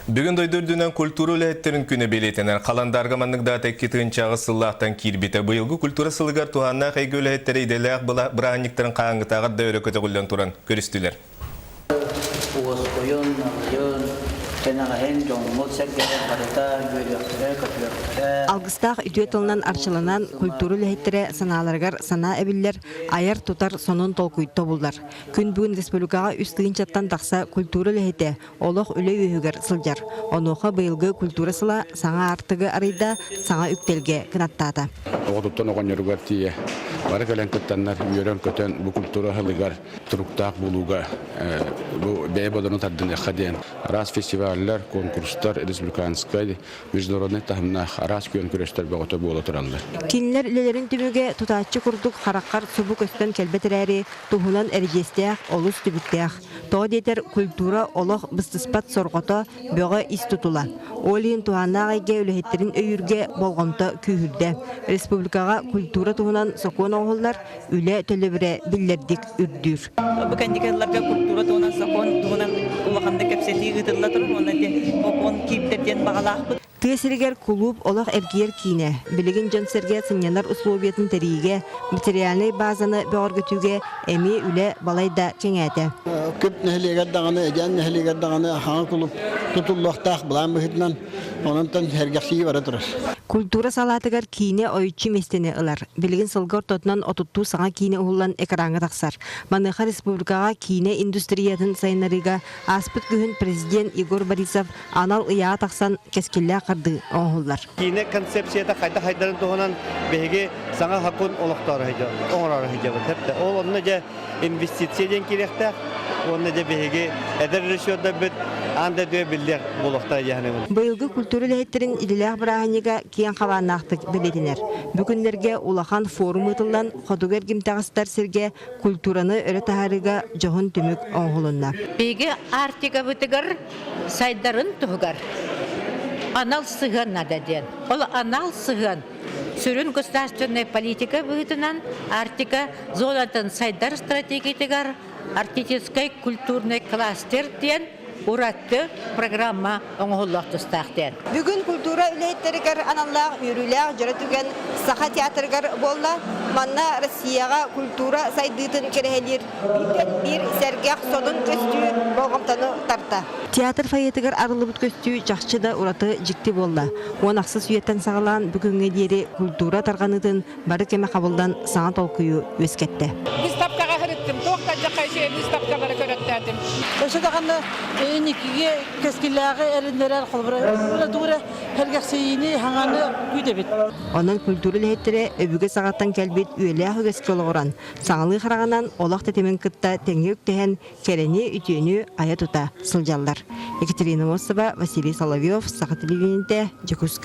Бүгін дойдырдынан культура үләттерін күні белетінер қаландарғы маңнығда тәкке тығынчағы сыллақтан кирбеті. Бұйылғы культура сылығар туғанна қайғы үләттері иделәқ бұранниктарын қаңғытағыр да өрі көтіғілден тұран көрістілер. Алгыстақ үйде тылынан арчылынан культура үләттері саналарғар сана әбілер айар тұтар сонын толкуйтты бұлдар. Күн бүгін республикаға үстігін чаттан тақса культура үләтті олық үлі өйігер сылжар. Онуға бұйылғы культура сыла саңа артығы арайда саңа үктелге кінаттады. Оғытыптан оған өрігер тие. Бары көлен көттенлер үйерен көтен бұл культура хылығар тұруқтақ болуға бәй боданы тардын әқаден. Арас фестиваллер, конкурстар, республиканскай, международный тахымнақ арас күйен күрестер бағыты болы тұралды. Кинлер үлелерін түміге тұтатчы күрдік хараққар сұбы көстен кәлбет әрі тұхынан әржестеяқ, олыс түбіттеяқ. Тоғы детер культура олық бұстыспат сорғыта бөғі ис тұтыла. Олиын туғаннақ айге үліхеттерін өйірге болғымты күйірді. Республикаға культура туғынан соқуын оғылар үлі төлебірі білдердік үрдір. Бұкандикаларға культура туғынан соқуын туғынан ұлақанды кәпсеті ғытырла тұрын, оны де оқуын кейіптерден бағалақ бұд. Тесірігер клуб олық әргер кейіне, білігін жонсерге сынянар условиятын тәріге, материальный базаны бөғіргітуге әме үлі балайда кеңәді. Көп нәхілегер дағаны, әден нәхілегер дағаны хаңа клуб тұтыллақтақ бұлан бұхытынан, онынтан әргәқсігі бары тұрыр. Культура салатыгар кейіне ойчы местені ылар. Білігін сылғыр тотынан отутту саңа кейіне ұғылан экранға тақсар. Маныға республикаға кейіне индустриятын сайынарыға аспыт күхін президент Игорь Борисов анал ұяға тақсан кескелі қарды оңғылар. Кейіне концепцияда қайда-қайдарын туғынан бәйге саңа хақын олықтары оңырары хейді. Ол онына жа инвестицияден керекті, онына жа бәйге әдір решетті бүт анда дөй білдер болықтар яғын. Бұйылғы культура ләйеттерін иделәқ бірағаныға кейін қаваннақтық білетінер. Бүгіндерге улахан форум ұтылдан қодугер кемтағыстар серге культураны өрі тағарыға жоғын түмік оңғылынна. Беге артиға бұтығыр сайдарын тұғығар. Анал сығын нададен. Ол анал сығын. Сүрін государственная политика бұғытынан артиға золотын сайдар стратегиятығар артистический культурный кластер ден уратты программа оңғылық тұстақтен. Бүгін культура үлейттергер аналлақ үйріләқ жүрітіген сақа театргар болла, манна Россияға культура сайдыйтын керехелер бір сәргеқ содын көстүү болғымтаны тарта. Театр файетігер арылыбыт көстүү жақшы да ураты жікті болла. Онақсыз үйеттен сағылан бүгінге дері культура тарғаныдың бары кеме қабылдан саңа толқыю өскетті. Выставкаға қырыттым, тоқта жақай шейін выставкалары көріттәдім. Өші дағаны никиге кескілләғы әріндерер қолбыра дура әргәқсейіні хаңаны үйдебет. Оның культура ләйттері өбігі сағаттан кәлбет үйелі ағы кескілі оран. Саңылы қарағынан олақ тәтемен күтті тәңе өктеген кәрені үтені ая тұта сылжалдар. Екатерина Мосова, Василий Соловьев, Сақа телевидениеде, Жекускай.